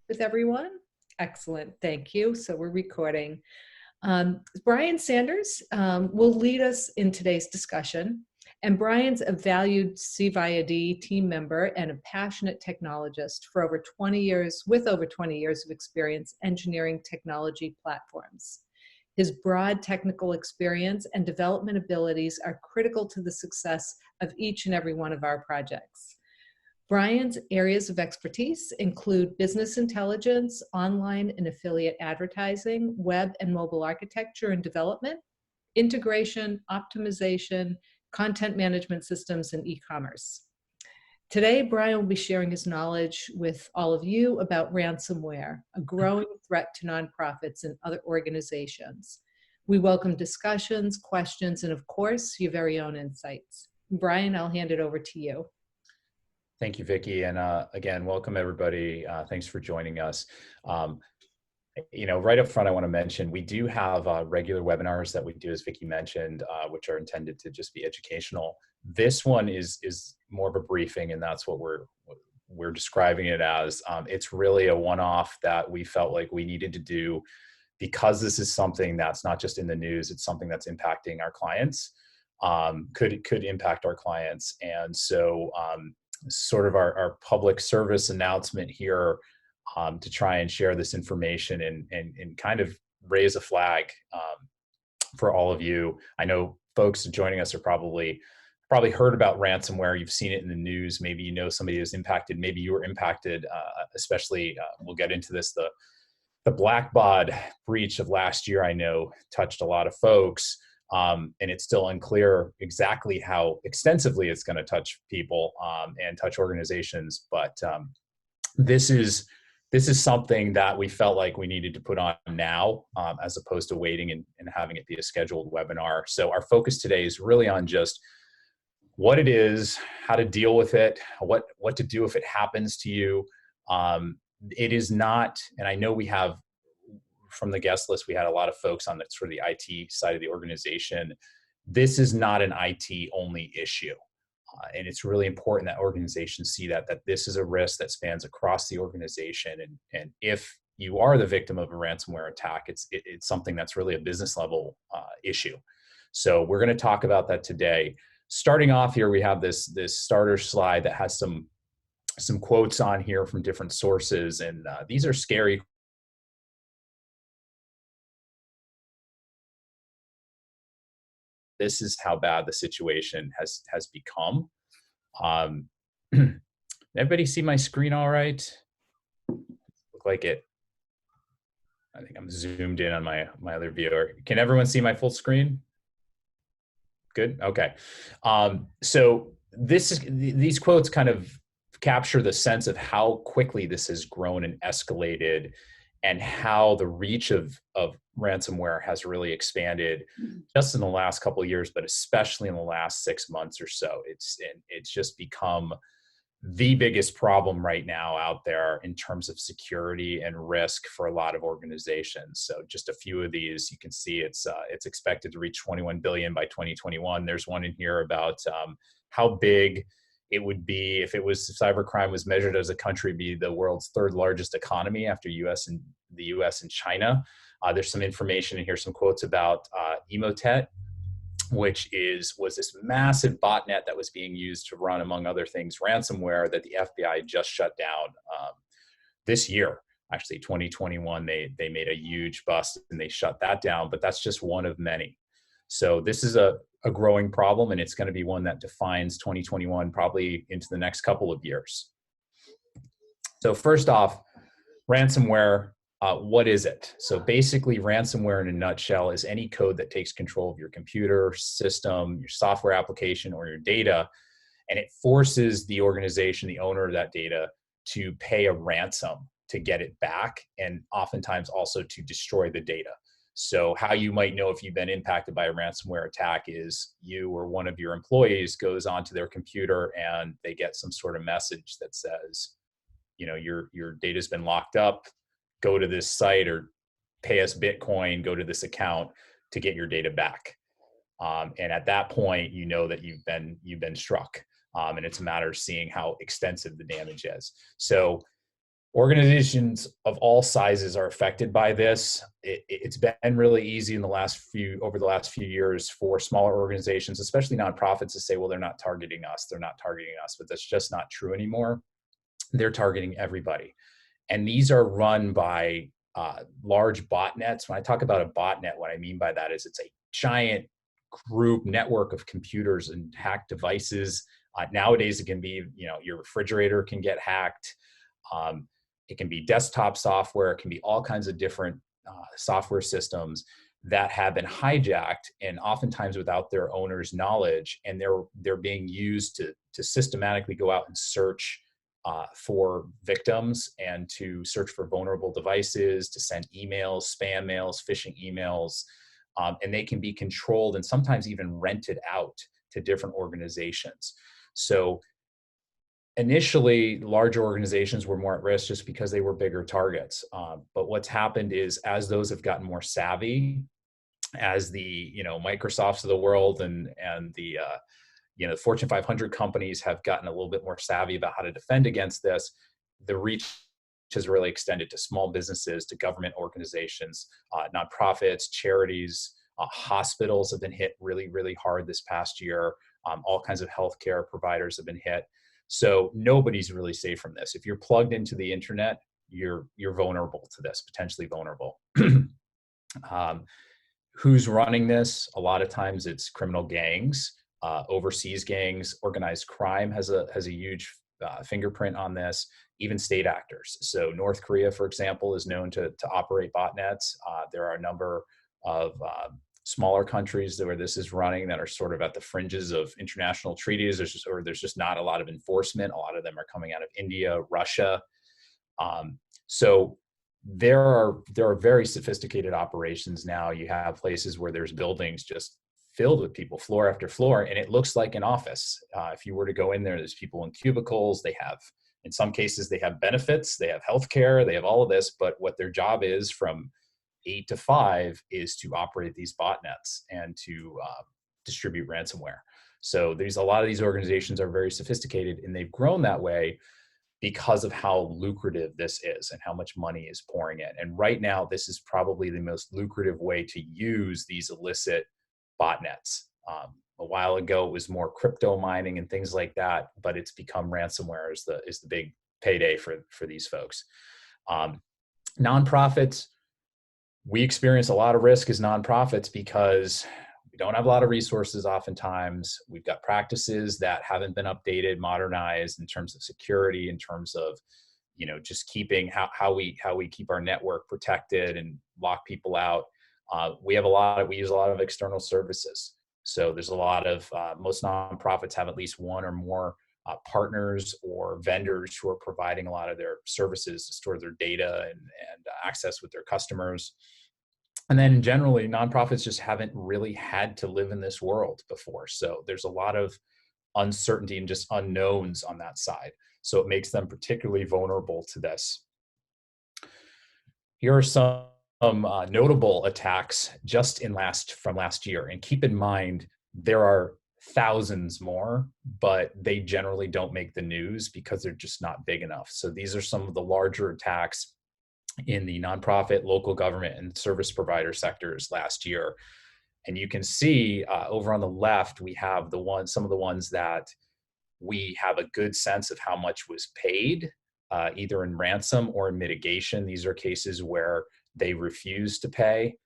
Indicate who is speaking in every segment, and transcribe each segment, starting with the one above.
Speaker 1: with everyone? Excellent, thank you. So we're recording. Brian Sanders will lead us in today's discussion. And Brian's a valued CviaD team member and a passionate technologist for over 20 years, with over 20 years of experience engineering technology platforms. His broad technical experience and development abilities are critical to the success of each and every one of our projects. Brian's areas of expertise include business intelligence, online and affiliate advertising, web and mobile architecture and development, integration, optimization, content management systems, and e-commerce. Today, Brian will be sharing his knowledge with all of you about ransomware, a growing threat to nonprofits and other organizations. We welcome discussions, questions, and of course, your very own insights. Brian, I'll hand it over to you.
Speaker 2: Thank you, Vicki. And again, welcome everybody. Thanks for joining us. Right up front, I want to mention, we do have regular webinars that we do, as Vicki mentioned, which are intended to just be educational. This one is more of a briefing, and that's what we're describing it as. It's really a one-off that we felt like we needed to do because this is something that's not just in the news, it's something that's impacting our clients, could impact our clients. And so sort of our public service announcement here to try and share this information and kind of raise a flag for all of you. I know folks joining us are probably heard about ransomware. You've seen it in the news. Maybe you know somebody who's impacted. Maybe you were impacted, especially, we'll get into this, the Blackbaud breach of last year, I know, touched a lot of folks. And it's still unclear exactly how extensively it's going to touch people and touch organizations. But this is something that we felt like we needed to put on now, as opposed to waiting and having it be a scheduled webinar. So our focus today is really on just what it is, how to deal with it, what to do if it happens to you. It is not, and I know we have, from the guest list, we had a lot of folks on the sort of the IT side of the organization. This is not an IT only issue. And it's really important that organizations see that this is a risk that spans across the organization. And if you are the victim of a ransomware attack, it's something that's really a business level issue. So we're going to talk about that today. Starting off here, we have this starter slide that has some quotes on here from different sources. And these are scary. This is how bad the situation has become. Everybody see my screen all right? Look like it. I think I'm zoomed in on my other viewer. Can everyone see my full screen? Good, okay. So these quotes kind of capture the sense of how quickly this has grown and escalated, and how the reach of ransomware has really expanded just in the last couple of years, but especially in the last 6 months or so. It's just become the biggest problem right now out there in terms of security and risk for a lot of organizations. So just a few of these, you can see it's expected to reach 21 billion by 2021. There's one in here about how big it would be if cybercrime was measured as a country, be the world's third largest economy after the US and China. There's some information in here, some quotes about Emotet, which was this massive botnet that was being used to run, among other things, ransomware that the FBI just shut down this year. Actually, 2021, they made a huge bust and they shut that down, but that's just one of many. So this is a growing problem, and it's going to be one that defines 2021 probably into the next couple of years. So first off, ransomware, what is it? So basically, ransomware in a nutshell is any code that takes control of your computer system, your software application, or your data, and it forces the organization, the owner of that data, to pay a ransom to get it back, and oftentimes also to destroy the data. So how you might know if you've been impacted by a ransomware attack is you or one of your employees goes onto their computer and they get some sort of message that says, your data's been locked up, go to this site or pay us Bitcoin, go to this account to get your data back. And at that point, you know that you've been struck. And it's a matter of seeing how extensive the damage is. So Organizations of all sizes are affected by this. It's been really easy over the last few years for smaller organizations, especially nonprofits, to say, well, they're not targeting us. They're not targeting us, but that's just not true anymore. They're targeting everybody. And these are run by large botnets. When I talk about a botnet, what I mean by that is it's a giant group network of computers and hacked devices. Nowadays, it can be, your refrigerator can get hacked. It can be desktop software. It can be all kinds of different software systems that have been hijacked, and oftentimes without their owner's knowledge. And they're being used to systematically go out and search for victims, and to search for vulnerable devices, to send emails, spam mails, phishing emails, and they can be controlled and sometimes even rented out to different organizations. So initially, larger organizations were more at risk just because they were bigger targets. But what's happened is, as those have gotten more savvy, as the Microsofts of the world and the Fortune 500 companies have gotten a little bit more savvy about how to defend against this, the reach has really extended to small businesses, to government organizations, nonprofits, charities, hospitals have been hit really, really hard this past year. All kinds of healthcare providers have been hit. So nobody's really safe from this. If you're plugged into the internet, you're vulnerable to this, potentially vulnerable. Who's running this? A lot of times it's criminal gangs, overseas gangs. Organized crime has a huge fingerprint on this. Even state actors. So North Korea, for example, is known to operate botnets. There are a number of smaller countries where this is running that are sort of at the fringes of international treaties. There's just not a lot of enforcement. A lot of them are coming out of India, Russia. So there are very sophisticated operations now. You have places where there's buildings just filled with people, floor after floor, and it looks like an office. If you were to go in there, there's people in cubicles. They have, in some cases, they have benefits, they have healthcare, they have all of this. But what their job is from 8 to 5 is to operate these botnets and to distribute ransomware. So a lot of these organizations are very sophisticated, and they've grown that way because of how lucrative this is and how much money is pouring in. And right now, this is probably the most lucrative way to use these illicit botnets. A while ago, it was more crypto mining and things like that, but it's become ransomware is the big payday for these folks. Nonprofits, we experience a lot of risk as nonprofits because we don't have a lot of resources oftentimes. We've got practices that haven't been updated, modernized in terms of security, in terms of just keeping how we keep our network protected and lock people out. We use a lot of external services. So there's a lot of most nonprofits have at least one or more partners or vendors who are providing a lot of their services to store their data and access with their customers. And then generally, nonprofits just haven't really had to live in this world before. So there's a lot of uncertainty and just unknowns on that side. So it makes them particularly vulnerable to this. Here are some notable attacks just from last year. And keep in mind, there are thousands more, but they generally don't make the news because they're just not big enough. So these are some of the larger attacks in the nonprofit, local government, and service provider sectors last year. And you can see over on the left, we have some of the ones that we have a good sense of how much was paid, either in ransom or in mitigation. These are cases where they refuse to pay,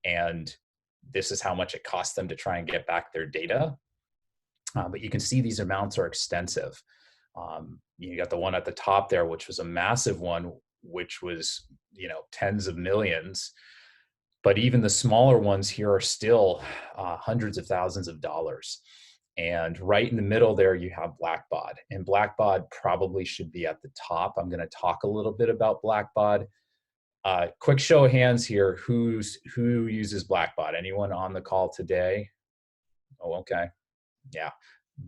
Speaker 2: and this is how much it costs them to try and get back their data. But you can see these amounts are extensive. You got the one at the top there, which was a massive one, which was tens of millions. But even the smaller ones here are still hundreds of thousands of dollars. And right in the middle there, you have Blackbaud. And Blackbaud probably should be at the top. I'm going to talk a little bit about Blackbaud. Quick show of hands here. Who uses Blackbaud? Anyone on the call today? Oh, okay. Yeah.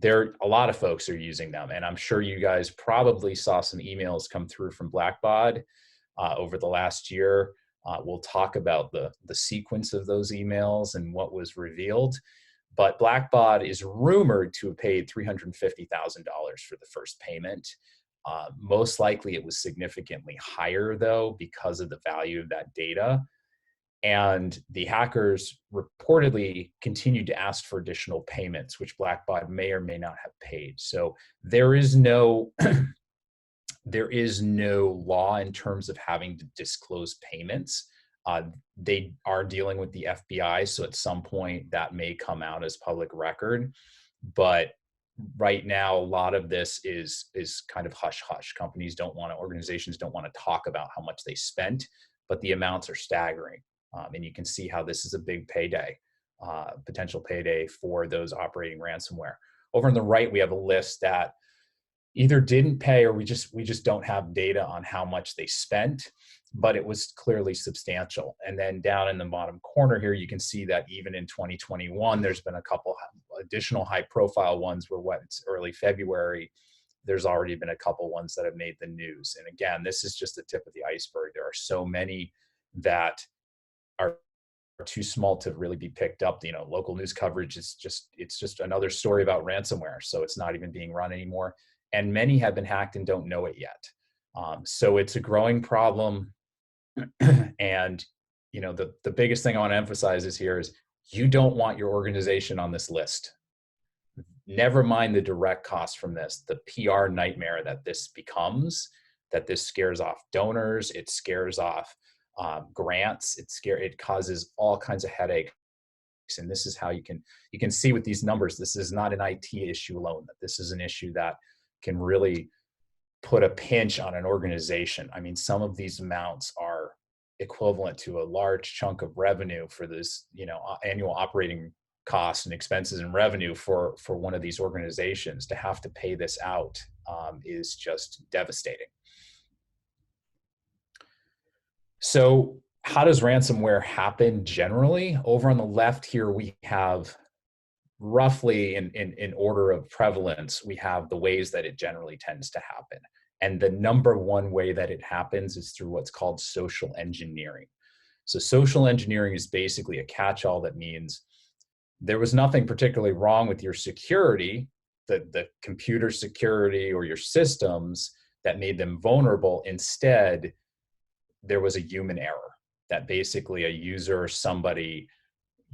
Speaker 2: A lot of folks are using them. And I'm sure you guys probably saw some emails come through from Blackbaud over the last year. We'll talk about the sequence of those emails and what was revealed. But Blackbaud is rumored to have paid $350,000 for the first payment. Most likely it was significantly higher though because of the value of that data. And the hackers reportedly continued to ask for additional payments, which Blackbaud may or may not have paid. So there is no there is no law in terms of having to disclose payments. They are dealing with the FBI, so at some point that may come out as public record. But right now, a lot of this is kind of hush hush. Organizations don't want to talk about how much they spent, but the amounts are staggering, and you can see how this is a big payday, potential payday for those operating ransomware. Over on the right, we have a list that either didn't pay or we just don't have data on how much they spent, but it was clearly substantial. And then down in the bottom corner here, you can see that even in 2021, there's been a couple additional high profile ones where it's early February, there's already been a couple ones that have made the news. And again, this is just the tip of the iceberg. There are so many that are too small to really be picked up. Local news coverage is it's just another story about ransomware. So it's not even being run anymore. And many have been hacked and don't know it yet. So it's a growing problem. And the biggest thing I want to emphasize is you don't want your organization on this list. Never mind the direct cost from this, the PR nightmare that this becomes, that this scares off donors, it scares off grants, it causes all kinds of headache. And this is how you can see with these numbers, this is not an IT issue alone, that this is an issue that can really put a pinch on an organization. I mean, some of these amounts are equivalent to a large chunk of revenue for this, annual operating costs and expenses and revenue for one of these organizations. To have to pay this out is just devastating. So how does ransomware happen generally? Over on the left here, we have roughly in order of prevalence, we have the ways that it generally tends to happen. And the number one way that it happens is through what's called social engineering. So social engineering is basically a catch-all that means there was nothing particularly wrong with your security, the computer security or your systems that made them vulnerable. Instead, there was a human error that basically a user or somebody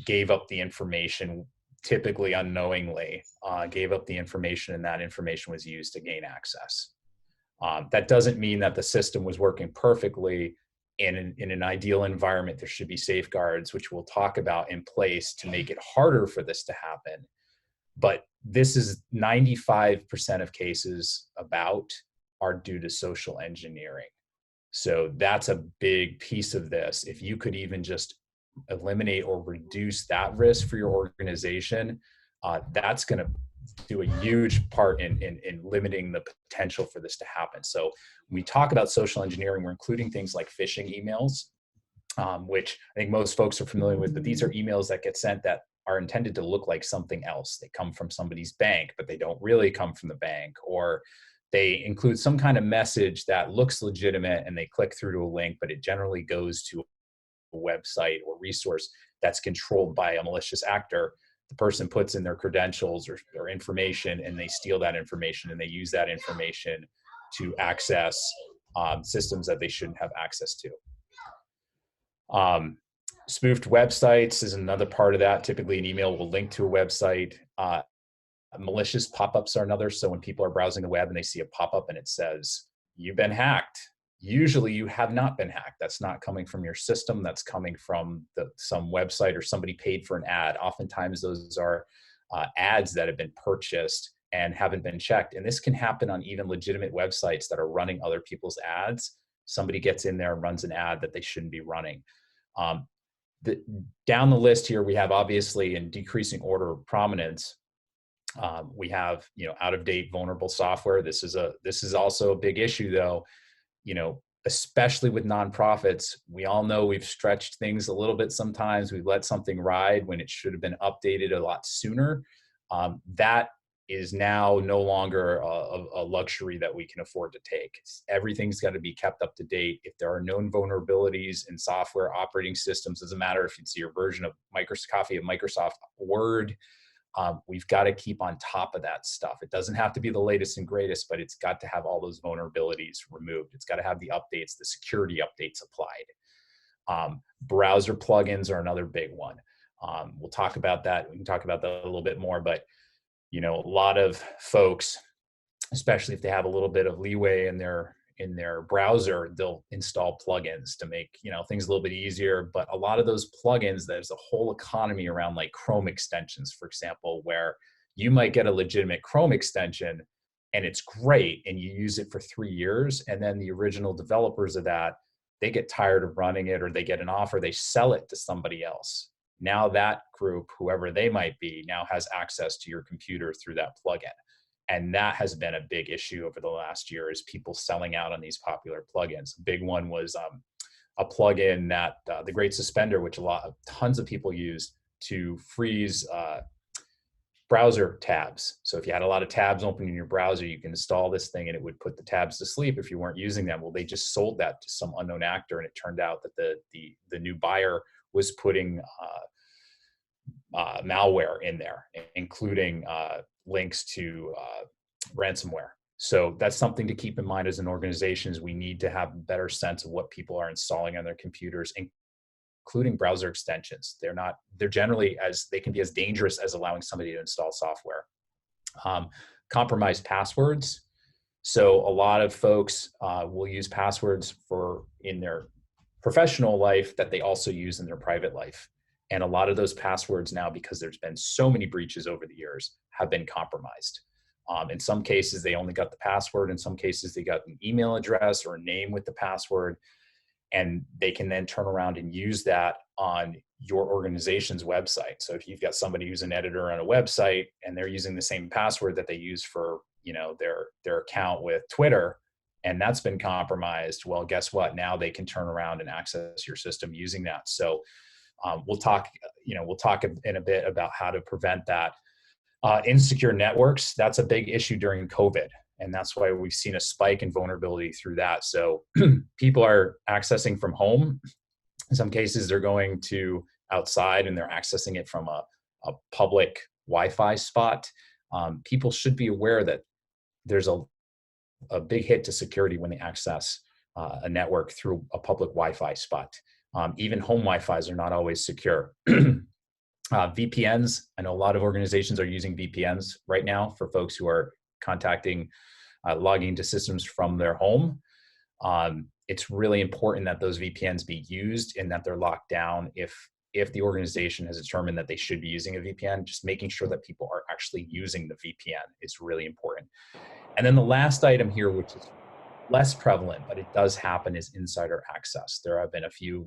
Speaker 2: gave up the information, typically unknowingly, gave up the information, and that information was used to gain access. That doesn't mean that the system was working perfectly. In an ideal environment, there should be safeguards, which we'll talk about, in place to make it harder for this to happen. But this is 95% of cases are due to social engineering. So that's a big piece of this. If you could even just eliminate or reduce that risk for your organization, that's going to do a huge part in limiting the potential for this to happen. So when we talk about social engineering, we're including things like phishing emails, which I think most folks are familiar with, but these are emails that get sent that are intended to look like something else. They come from somebody's bank, but they don't really come from the bank, or they include some kind of message that looks legitimate and they click through to a link, but it generally goes to a website or resource that's controlled by a malicious actor. The person puts in their credentials or information, and they steal that information, and they use that information to access systems that they shouldn't have access to. Spoofed websites is another part of that. Typically, an email will link to a website. Malicious pop-ups are another. So when people are browsing the web and they see a pop-up and it says, "You've been hacked," usually you have not been hacked. That's not coming from your system. That's coming from some website, or somebody paid for an ad. Oftentimes those are ads that have been purchased and haven't been checked. And this can happen on even legitimate websites that are running other people's ads. Somebody gets in there and runs an ad that they shouldn't be running. Down the list here, we have, obviously, in decreasing order of prominence, we have, out of date vulnerable software. This is also a big issue, though. Especially with nonprofits, we all know we've stretched things a little bit. Sometimes we've let something ride when it should have been updated a lot sooner. That is now no longer a luxury that we can afford to take. Everything's got to be kept up to date. If there are known vulnerabilities in software operating systems, doesn't matter if it's your version of copy of Microsoft Word, We've got to keep on top of that stuff. It doesn't have to be the latest and greatest, but it's got to have all those vulnerabilities removed. It's got to have the updates, the security updates applied. Browser plugins are another big one. We'll talk about that. We can talk about that a little bit more, but a lot of folks, especially if they have a little bit of leeway in their browser, they'll install plugins to make things a little bit easier. But a lot of those plugins, there's a whole economy around, like Chrome extensions, for example, where you might get a legitimate Chrome extension and it's great and you use it for 3 years, and then the original developers of that, they get tired of running it, or they get an offer, they sell it to somebody else. Now that group, whoever they might be, now has access to your computer through that plugin. And that has been a big issue over the last year, is people selling out on these popular plugins. A big one was a plugin that the Great Suspender, which tons of people use to freeze browser tabs. So if you had a lot of tabs open in your browser, you can install this thing and it would put the tabs to sleep if you weren't using them. Well, they just sold that to some unknown actor, and it turned out that the new buyer was putting malware in there, including links to ransomware. So that's something to keep in mind as an organization. Is we need to have a better sense of what people are installing on their computers, including browser extensions. They're generally, they can be as dangerous as allowing somebody to install software. Compromised passwords. So a lot of folks will use passwords in their professional life that they also use in their private life. And a lot of those passwords now, because there's been so many breaches over the years, have been compromised. In some cases, they only got the password. In some cases, they got an email address or a name with the password. And they can then turn around and use that on your organization's website. So if you've got somebody who's an editor on a website and they're using the same password that they use for their account with Twitter, and that's been compromised, well, guess what? Now they can turn around and access your system using that. So we'll talk in a bit about how to prevent that. Insecure networks, that's a big issue during COVID. And that's why we've seen a spike in vulnerability through that. So people are accessing from home. In some cases, they're going to outside and they're accessing it from a public Wi-Fi spot. People should be aware that there's a big hit to security when they access a network through a public Wi-Fi spot. Even home Wi-Fis are not always secure. VPNs, I know a lot of organizations are using VPNs right now for folks who are logging into systems from their home. It's really important that those VPNs be used and that they're locked down. If the organization has determined that they should be using a VPN, just making sure that people are actually using the VPN is really important. And then the last item here, which is less prevalent, but it does happen, is insider access. There have been a few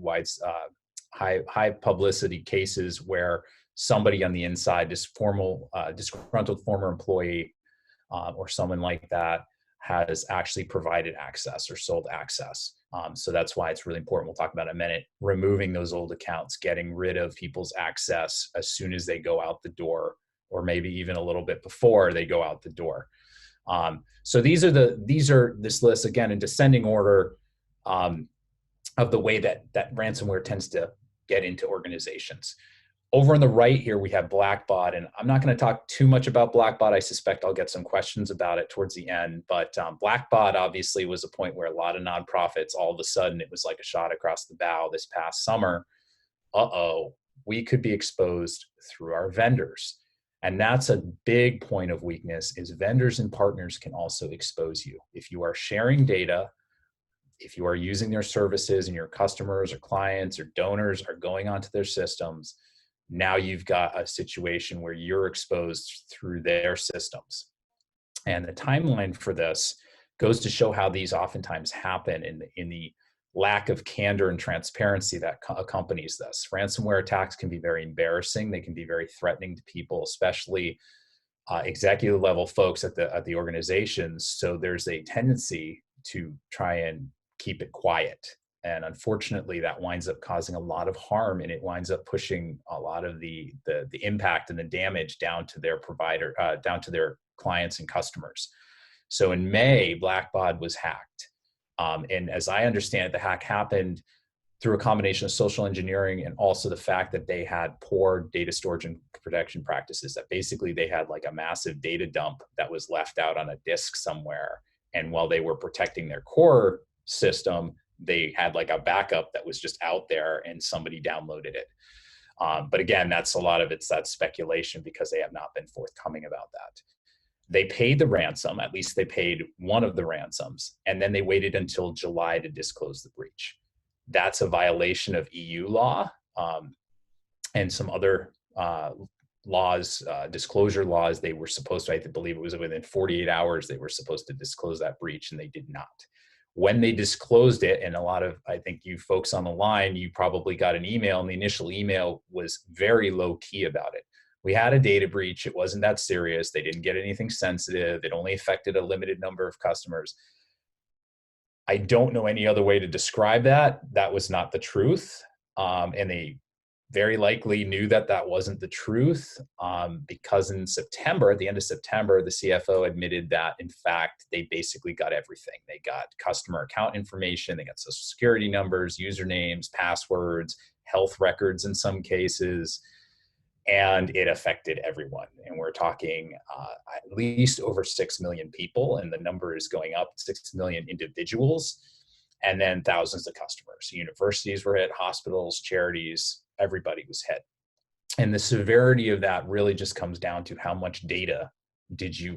Speaker 2: high publicity cases where somebody on the inside, disgruntled former employee or someone like that, has actually provided access or sold access. So that's why it's really important. We'll talk about in a minute, removing those old accounts, getting rid of people's access as soon as they go out the door, or maybe even a little bit before they go out the door. So these are this list, again, in descending order of the way that ransomware tends to get into organizations. Over on the right here, we have Blackbot, and I'm not going to talk too much about Blackbot. I suspect I'll get some questions about it towards the end, but Blackbot obviously was a point where a lot of nonprofits, all of a sudden, it was like a shot across the bow this past summer. We could be exposed through our vendors. And that's a big point of weakness, is vendors and partners can also expose you. If you are sharing data, if you are using their services and your customers or clients or donors are going onto their systems, now you've got a situation where you're exposed through their systems. And the timeline for this goes to show how these oftentimes happen in the lack of candor and transparency that accompanies this. Ransomware attacks can be very embarrassing. They can be very threatening to people, especially executive level folks at the organizations. So there's a tendency to try and keep it quiet. And unfortunately, that winds up causing a lot of harm, and it winds up pushing a lot of the impact and the damage down to their provider, down to their clients and customers. So in May, Blackbot was hacked. And as I understand it, the hack happened through a combination of social engineering and also the fact that they had poor data storage and protection practices, that basically they had like a massive data dump that was left out on a disk somewhere. And while they were protecting their core system, they had like a backup that was just out there and somebody downloaded it. But again, that's a lot of it's that speculation because they have not been forthcoming about that. They paid the ransom, at least they paid one of the ransoms, and then they waited until July to disclose the breach. That's a violation of EU law and some other laws, disclosure laws. They were supposed to, I believe it was within 48 hours, they were supposed to disclose that breach, and they did not. When they disclosed it, and a lot of, I think you folks on the line, you probably got an email, and the initial email was very low key about it. We had a data breach. It wasn't that serious. They didn't get anything sensitive. It only affected a limited number of customers. I don't know any other way to describe that. That was not the truth. And they very likely knew that that wasn't the truth because in September, at the end of September, the CFO admitted that, in fact, they basically got everything. They got customer account information, they got social security numbers, usernames, passwords, health records in some cases, and it affected everyone. And we're talking at least over 6 million people, and the number is going up, 6 million individuals, and then thousands of customers. Universities were hit, hospitals, charities, everybody was hit. And the severity of that really just comes down to how much data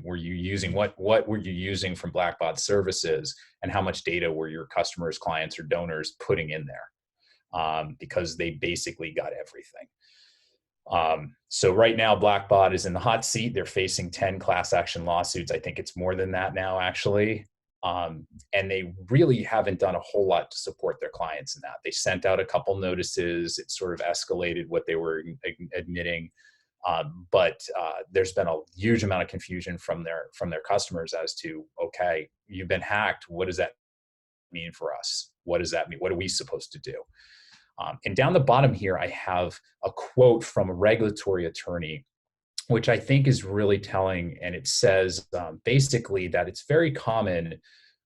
Speaker 2: were you using, what were you using from black box services, and how much data were your customers, clients, or donors putting in there, because they basically got everything. So right now, Blackbot is in the hot seat. They're facing 10 class action lawsuits. I think it's more than that now, actually. And they really haven't done a whole lot to support their clients in that. They sent out a couple notices. It sort of escalated what they were admitting. But there's been a huge amount of confusion from their customers as to, okay, you've been hacked. What does that mean for us? What does that mean? What are we supposed to do? And down the bottom here, I have a quote from a regulatory attorney, which I think is really telling. And it says basically that it's very common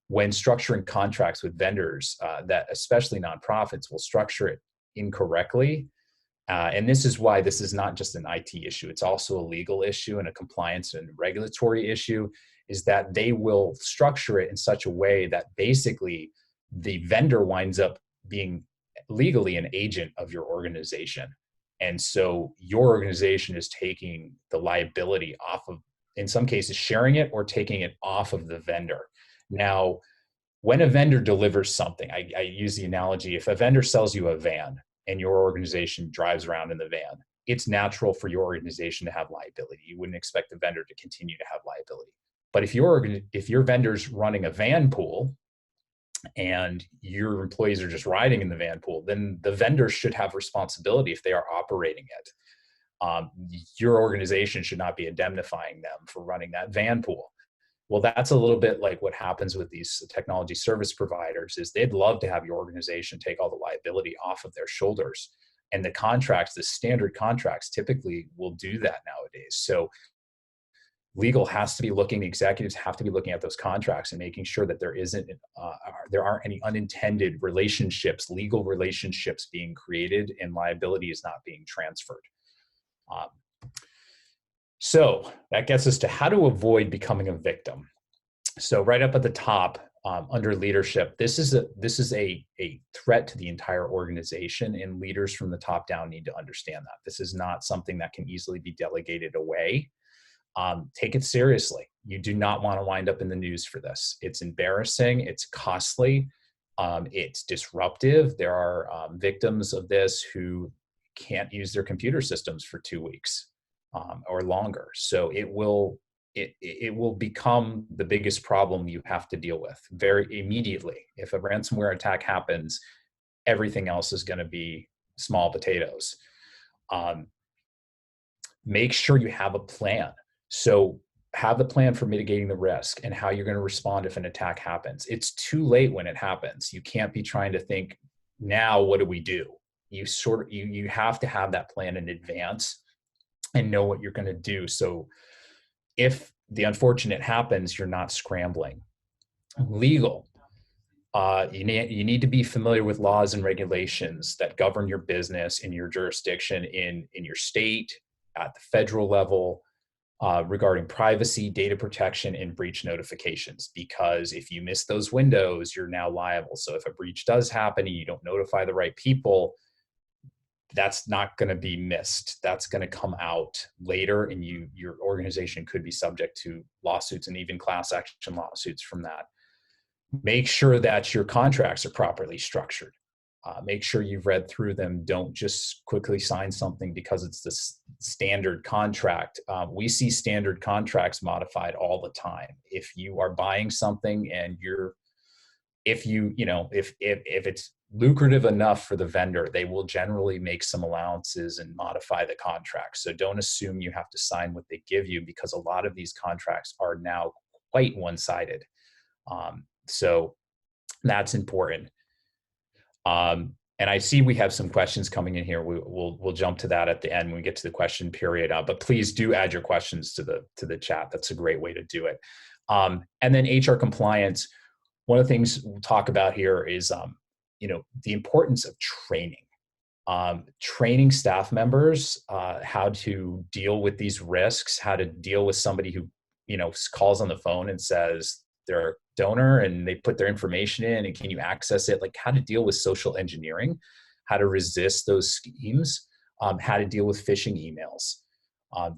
Speaker 2: when structuring contracts with vendors that especially nonprofits will structure it incorrectly. And this is why this is not just an IT issue. It's also a legal issue and a compliance and regulatory issue, is that they will structure it in such a way that basically the vendor winds up being legally an agent of your organization. And so your organization is taking the liability off of, in some cases, sharing it or taking it off of the vendor. Now, when a vendor delivers something, I use the analogy, if a vendor sells you a van and your organization drives around in the van, it's natural for your organization to have liability. You wouldn't expect the vendor to continue to have liability. But if your vendor's running a van pool and your employees are just riding in the van pool, then the vendor should have responsibility if they are operating it. Your organization should not be indemnifying them for running that van pool. Well, that's a little bit like what happens with these technology service providers, is they'd love to have your organization take all the liability off of their shoulders. And the contracts, the standard contracts, typically will do that nowadays. So legal has to be looking, the executives have to be looking at those contracts and making sure that there aren't any unintended relationships, legal relationships being created, and liability is not being transferred. So that gets us to how to avoid becoming a victim. So right up at the top, under leadership, this is a threat to the entire organization, and leaders from the top down need to understand that. This is not something that can easily be delegated away. Take it seriously. You do not want to wind up in the news for this. It's embarrassing. It's costly. It's disruptive. There are victims of this who can't use their computer systems for 2 weeks or longer. So it will become the biggest problem you have to deal with very immediately. If a ransomware attack happens, everything else is going to be small potatoes. Make sure you have a plan. So have the plan for mitigating the risk and how you're going to respond if an attack happens. It's too late when it happens. You can't be trying to think, now what do we do? You have to have that plan in advance and know what you're going to do. So if the unfortunate happens, you're not scrambling. Legal. You need to be familiar with laws and regulations that govern your business in your jurisdiction, in your state, at the federal level, regarding privacy, data protection, and breach notifications. Because if you miss those windows, you're now liable. So if a breach does happen and you don't notify the right people, that's not going to be missed. That's going to come out later, and your organization could be subject to lawsuits and even class action lawsuits from that. Make sure that your contracts are properly structured. Make sure you've read through them. Don't just quickly sign something because it's the standard contract. We see standard contracts modified all the time. If you are buying something and if it's lucrative enough for the vendor, they will generally make some allowances and modify the contract. So don't assume you have to sign what they give you, because a lot of these contracts are now quite one-sided. So that's important. And I see we have some questions coming in here. We'll jump to that at the end when we get to the question period. But please do add your questions to the chat. That's a great way to do it. And then HR compliance. One of the things we'll talk about here is the importance of training. Training staff members how to deal with these risks, how to deal with somebody who calls on the phone and says they're a donor and they put their information in and can you access it, like how to deal with social engineering, how to resist those schemes, how to deal with phishing emails.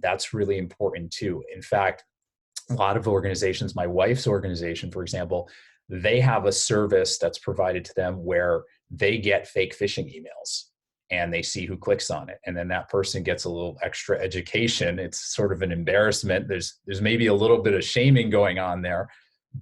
Speaker 2: That's really important too. In fact, a lot of organizations, my wife's organization, for example, they have a service that's provided to them where they get fake phishing emails and they see who clicks on it. And then that person gets a little extra education. It's sort of an embarrassment. There's maybe a little bit of shaming going on there,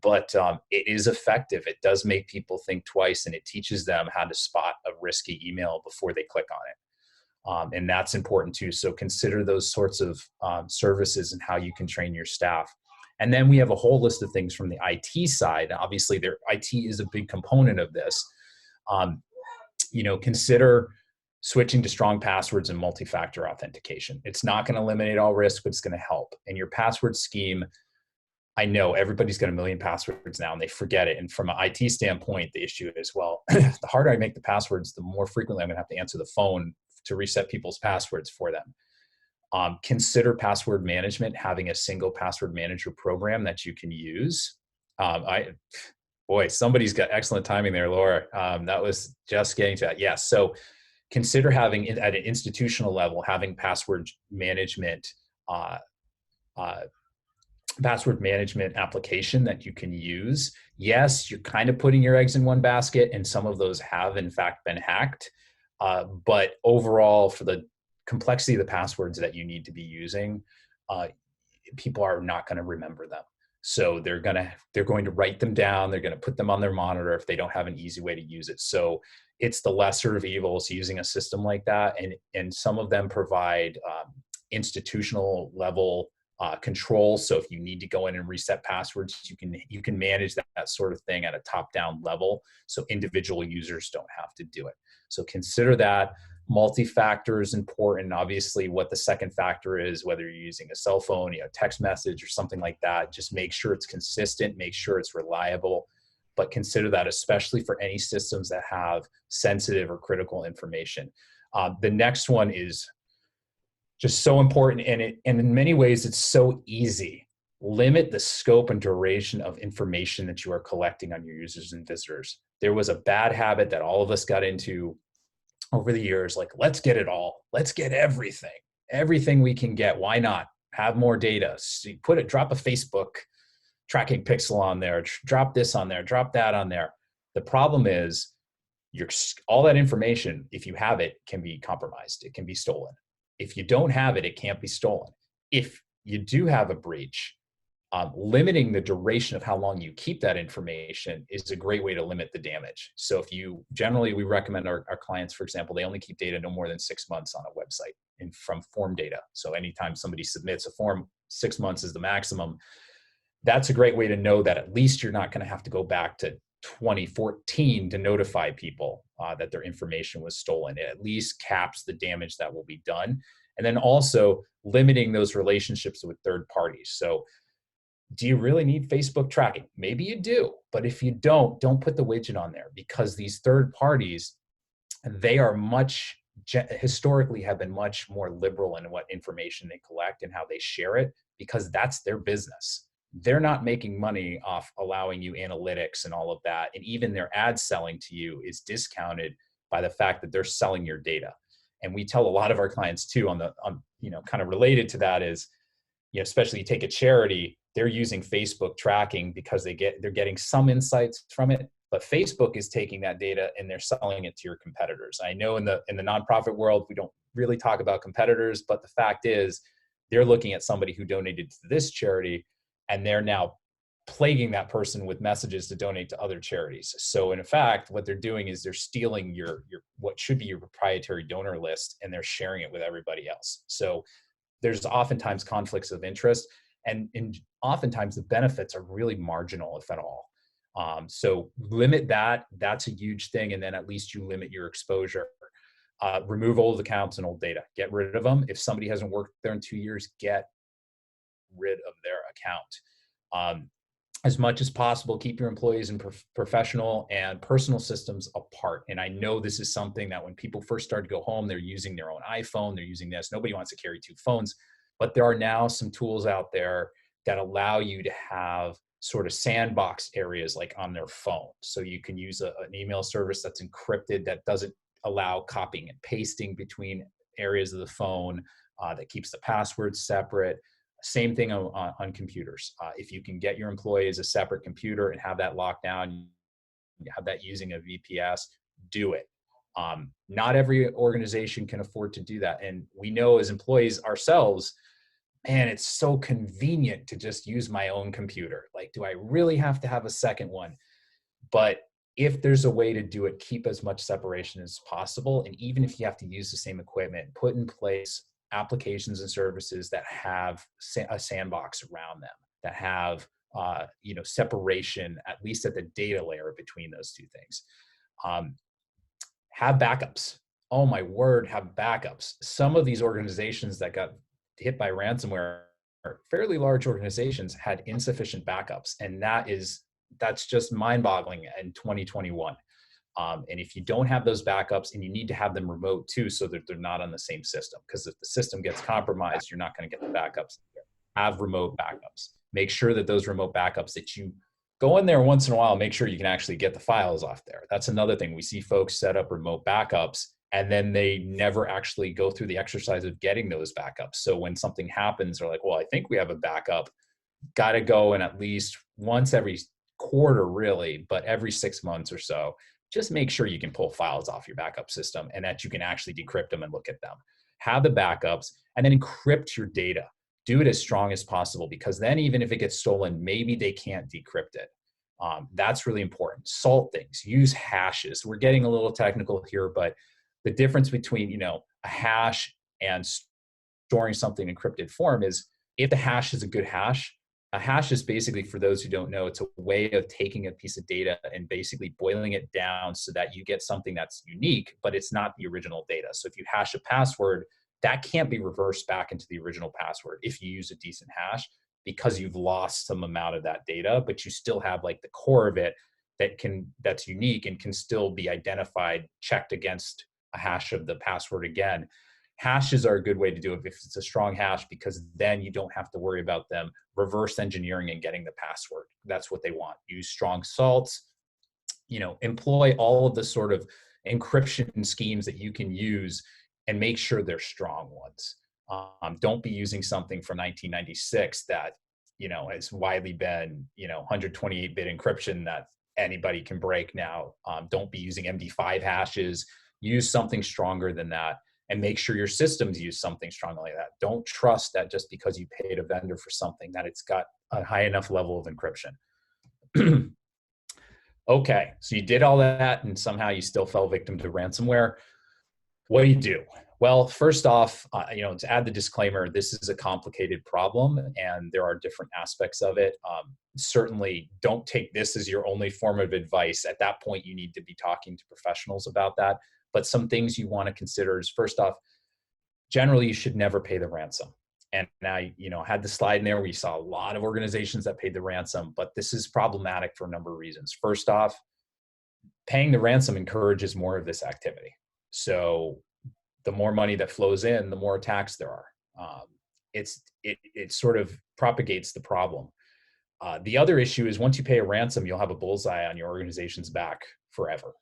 Speaker 2: but it is effective. It does make people think twice, and it teaches them how to spot a risky email before they click on it. And that's important too. So consider those sorts of services and how you can train your staff. And then we have a whole list of things from the IT side. Obviously, IT is a big component of this. Consider switching to strong passwords and multi-factor authentication. It's not going to eliminate all risk, but it's going to help. And your password scheme, I know everybody's got a million passwords now and they forget it. And from an IT standpoint, the issue is, well, the harder I make the passwords, the more frequently I'm going to have to answer the phone to reset people's passwords for them. Consider password management, having a single password manager program that you can use. Somebody's got excellent timing there, Laura. That was just getting to that. Yes. So consider having at an institutional level, having password management application that you can use. Yes, you're kind of putting your eggs in one basket, and some of those have in fact been hacked. But overall, for the complexity of the passwords that you need to be using, people are not going to remember them. So they're going to write them down. They're going to put them on their monitor if they don't have an easy way to use it. So it's the lesser of evils using a system like that. And some of them provide institutional level control. So if you need to go in and reset passwords, you can manage that sort of thing at a top-down level. So individual users don't have to do it. So consider that. Multi-factor is important. Obviously, what the second factor is, whether you're using a cell phone, text message or something like that, just make sure it's consistent, make sure it's reliable. But consider that, especially for any systems that have sensitive or critical information. The next one is just so important, and in many ways, it's so easy. Limit the scope and duration of information that you are collecting on your users and visitors. There was a bad habit that all of us got into over the years, like, let's get it all. Let's get everything we can get. Why not have more data? So drop a Facebook tracking pixel on there, drop this on there, drop that on there. The problem is all that information, if you have it, can be compromised. It can be stolen. If you don't have it, it can't be stolen. If you do have a breach, limiting the duration of how long you keep that information is a great way to limit the damage. So we recommend our clients, for example, they only keep data no more than 6 months on a website and from form data. So anytime somebody submits a form, 6 months is the maximum. That's a great way to know that at least you're not going to have to go back to 2014 to notify people that their information was stolen. It at least caps the damage that will be done. And then also limiting those relationships with third parties. So Do you really need Facebook tracking? Maybe you do, but if you don't put the widget on there, because these third parties, they are historically have been much more liberal in what information they collect and how they share it, because that's their business. They're not making money off allowing you analytics and all of that. And even their ad selling to you is discounted by the fact that they're selling your data. And we tell a lot of our clients too, kind of related to that is, especially you take a charity, they're using Facebook tracking because they're getting some insights from it, but Facebook is taking that data and they're selling it to your competitors. I know in the nonprofit world, we don't really talk about competitors, but the fact is they're looking at somebody who donated to this charity and they're now plaguing that person with messages to donate to other charities. So in fact, what they're doing is they're stealing your what should be your proprietary donor list and they're sharing it with everybody else. So there's oftentimes conflicts of interest, and oftentimes the benefits are really marginal, if at all. So limit that. That's a huge thing. And then at least you limit your exposure. Remove old accounts and old data. Get rid of them. If somebody hasn't worked there in 2 years, get rid of their account. As much as possible, keep your employees and professional and personal systems apart. And I know this is something that when people first start to go home, they're using their own iPhone, they're using this. Nobody wants to carry two phones, but there are now some tools out there that allow you to have sort of sandbox areas like on their phone. So you can use an email service that's encrypted, that doesn't allow copying and pasting between areas of the phone, that keeps the passwords separate. Same thing on computers. If you can get your employees a separate computer and have that locked down, have that using a VPS, do it. Not every organization can afford to do that. And we know as employees ourselves, man, it's so convenient to just use my own computer. Like, do I really have to have a second one? But if there's a way to do it, keep as much separation as possible. And even if you have to use the same equipment, put in place applications and services that have a sandbox around them, that have separation, at least at the data layer between those two things. Have backups. Oh my word, have backups. Some of these organizations that got hit by ransomware, fairly large organizations, had insufficient backups, and that's just mind-boggling in 2021. And if you don't have those backups, and you need to have them remote too, so that they're not on the same system, because if the system gets compromised, you're not going to get the backups. Have remote backups. Make sure that those remote backups, that you go in there once in a while, make sure you can actually get the files off there. That's another thing. We see folks set up remote backups and then they never actually go through the exercise of getting those backups. So when something happens, they're like, well, I think we have a backup. Got to go, and at least once every quarter, really, but every 6 months or so, just make sure you can pull files off your backup system and that you can actually decrypt them and look at them. Have the backups, and then encrypt your data. Do it as strong as possible, because then even if it gets stolen, maybe they can't decrypt it. That's really important. Salt things. Use hashes. We're getting a little technical here, but the difference between a hash and storing something in encrypted form is, if the hash is a good hash, a hash is basically, for those who don't know, it's a way of taking a piece of data and basically boiling it down so that you get something that's unique, but it's not the original data. So if you hash a password, that can't be reversed back into the original password if you use a decent hash, because you've lost some amount of that data, but you still have like the core of it that's unique and can still be identified, checked against a hash of the password again. Hashes are a good way to do it if it's a strong hash, because then you don't have to worry about them reverse engineering and getting the password. That's what they want. Use strong salts, employ all of the sort of encryption schemes that you can use, and make sure they're strong ones. Don't be using something from 1996 that, has widely been, 128-bit encryption that anybody can break now. Don't be using MD5 hashes. Use something stronger than that, and make sure your systems use something strong like that. Don't trust that just because you paid a vendor for something that it's got a high enough level of encryption. Okay, so you did all that and somehow you still fell victim to ransomware. What do you do? Well, first off, to add the disclaimer, this is a complicated problem and there are different aspects of it. Certainly don't take this as your only form of advice. At that point, you need to be talking to professionals about that. But some things you want to consider is, first off, generally you should never pay the ransom. And I, had the slide in there where you saw a lot of organizations that paid the ransom, but this is problematic for a number of reasons. First off, paying the ransom encourages more of this activity. So the more money that flows in, the more attacks there are. It sort of propagates the problem. The other issue is once you pay a ransom, you'll have a bullseye on your organization's back forever.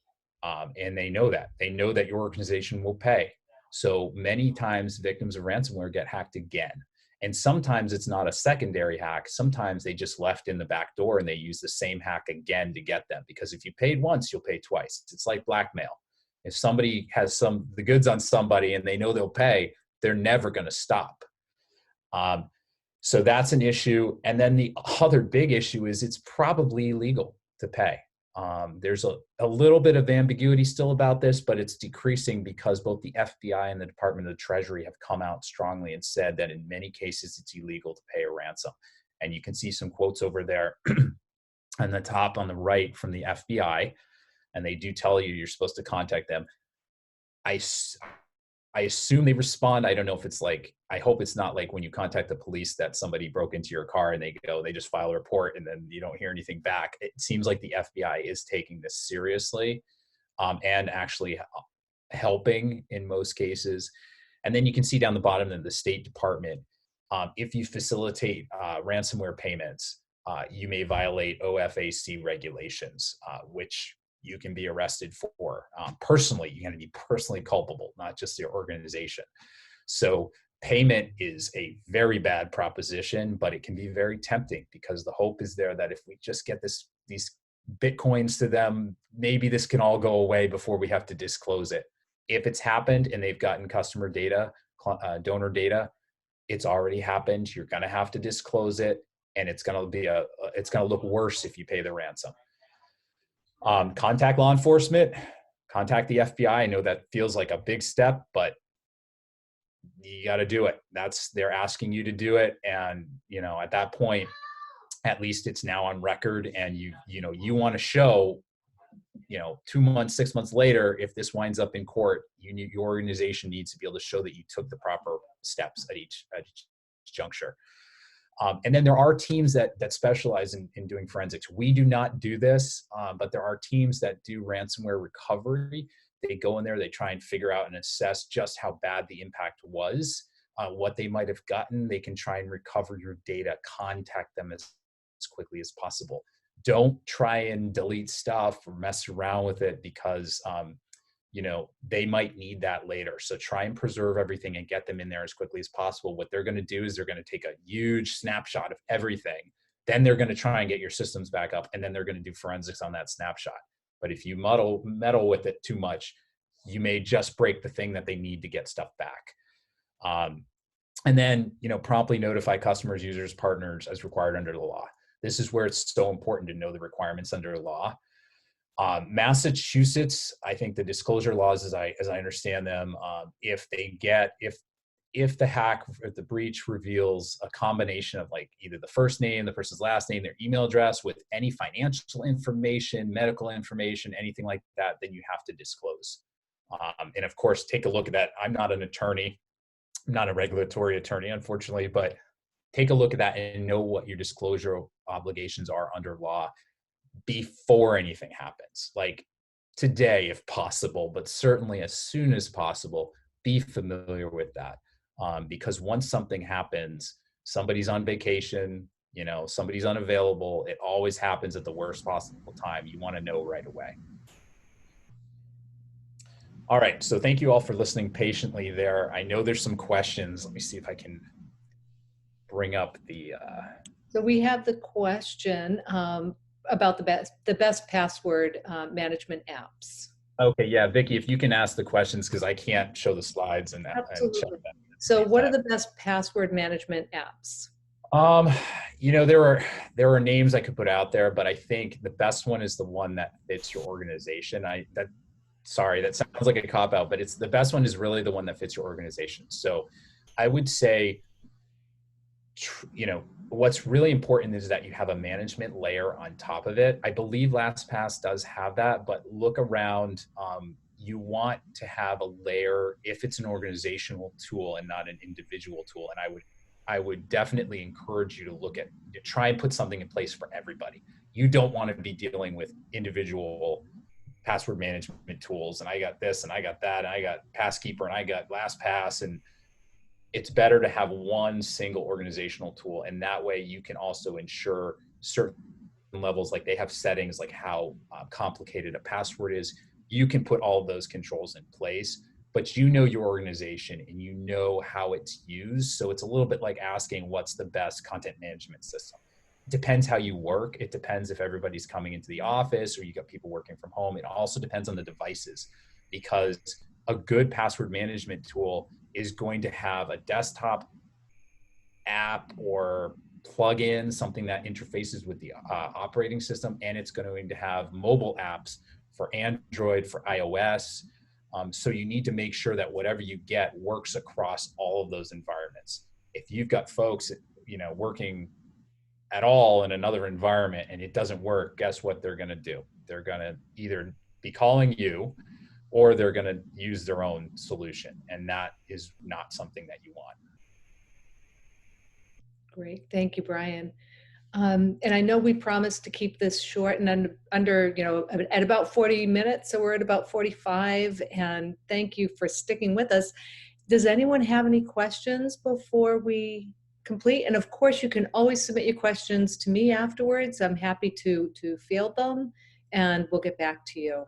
Speaker 2: And they know that. They know that your organization will pay. So many times victims of ransomware get hacked again. And sometimes it's not a secondary hack. Sometimes they just left in the back door and they use the same hack again to get them. Because if you paid once, you'll pay twice. It's like blackmail. If somebody has the goods on somebody and they know they'll pay, they're never going to stop. So that's an issue. And then the other big issue is it's probably illegal to pay. There's a little bit of ambiguity still about this, but it's decreasing because both the FBI and the Department of the Treasury have come out strongly and said that in many cases it's illegal to pay a ransom. And you can see some quotes over there on the top on the right from the FBI, and they do tell you you're supposed to contact them. I assume they respond. I don't know if it's like, I hope it's not like when you contact the police that somebody broke into your car and they just file a report and then you don't hear anything back. It seems like the FBI is taking this seriously, and actually helping in most cases. And then you can see down the bottom that the State Department, if you facilitate ransomware payments, you may violate OFAC regulations, which you can be arrested for. Personally, you're going to be personally culpable, not just your organization. So payment is a very bad proposition, but it can be very tempting because the hope is there that if we just get these Bitcoins to them, maybe this can all go away before we have to disclose it. If it's happened and they've gotten customer data, donor data, it's already happened. You're going to have to disclose it, and it's going to look worse if you pay the ransom. Contact law enforcement, contact the FBI. I know that feels like a big step, but you got to do it. They're asking you to do it. And, at that point, at least it's now on record, and you want to show, 2 months, 6 months later, if this winds up in court, your organization needs to be able to show that you took the proper steps at each juncture. And then there are teams that specialize in doing forensics. We do not do this, but there are teams that do ransomware recovery. They go in there, they try and figure out and assess just how bad the impact was, what they might have gotten. They can try and recover your data, contact them as quickly as possible. Don't try and delete stuff or mess around with it because they might need that later. So try and preserve everything and get them in there as quickly as possible. What they're going to do is they're going to take a huge snapshot of everything. Then they're going to try and get your systems back up, and then they're going to do forensics on that snapshot. But if you meddle with it too much, you may just break the thing that they need to get stuff back. And then, promptly notify customers, users, partners as required under the law. This is where it's so important to know the requirements under the law. Massachusetts, I think the disclosure laws, as I understand them, if the breach reveals a combination of like either the first name, the person's last name, their email address with any financial information, medical information, anything like that, then you have to disclose. And of course, take a look at that. I'm not an attorney, I'm not a regulatory attorney, unfortunately, but take a look at that and know what your disclosure obligations are under law before anything happens. Like today, if possible, but certainly as soon as possible, be familiar with that. Because once something happens, somebody's on vacation, somebody's unavailable, it always happens at the worst possible time. You want to know right away. All right, so thank you all for listening patiently there. I know there's some questions. Let me see if I can bring up the...
Speaker 1: So we have the question about the best password management apps.
Speaker 2: Okay, yeah, Vicki, if you can ask the questions, because I can't show the slides and check them.
Speaker 1: So what are the best password management apps?
Speaker 2: There are names I could put out there, but I think the best one is the one that fits your organization. That sounds like a cop out, but the best one is really the one that fits your organization. So I would say, what's really important is that you have a management layer on top of it. I believe LastPass does have that, but look around. You want to have a layer if it's an organizational tool and not an individual tool. And I would definitely encourage you to try and put something in place for everybody. You don't want to be dealing with individual password management tools, and I got this and I got that and I got Passkeeper and I got LastPass, and it's better to have one single organizational tool, and that way you can also ensure certain levels, like they have settings like how complicated a password is. You can put all of those controls in place, but you know your organization and you know how it's used. So it's a little bit like asking what's the best content management system. It depends how you work. It depends if everybody's coming into the office or you got people working from home. It also depends on the devices, because a good password management tool is going to have a desktop app or plug-in, something that interfaces with the operating system, and it's going to have mobile apps for Android, for iOS. So you need to make sure that whatever you get works across all of those environments. If you've got folks, working at all in another environment and it doesn't work, guess what they're going to do? They're going to either be calling you or they're going to use their own solution, and that is not something that you want.
Speaker 1: Great. Thank you, Brian. And I know we promised to keep this short and under, at about 40 minutes. So we're at about 45. And thank you for sticking with us. Does anyone have any questions before we complete? And of course, you can always submit your questions to me afterwards. I'm happy to field them, and we'll get back to you.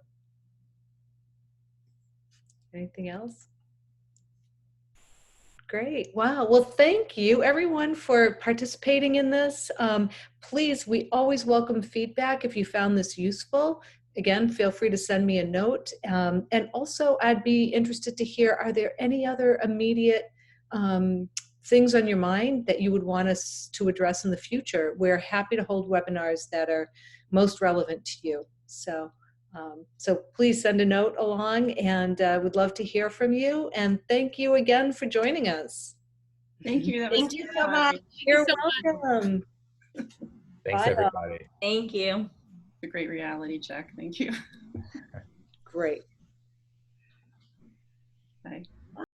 Speaker 1: Anything else? Great. Wow. Well, thank you everyone for participating in this. Please, we always welcome feedback if you found this useful. Again, feel free to send me a note. And also, I'd be interested to hear, are there any other immediate things on your mind that you would want us to address in the future? We're happy to hold webinars that are most relevant to you. So please send a note along, and we'd love to hear from you. And thank you again for joining us.
Speaker 3: Thank you.
Speaker 4: Thank you so much.
Speaker 1: You're welcome.
Speaker 2: Thanks,
Speaker 1: Bye,
Speaker 2: everybody.
Speaker 4: Thank you.
Speaker 3: A great reality check. Thank you.
Speaker 1: Great.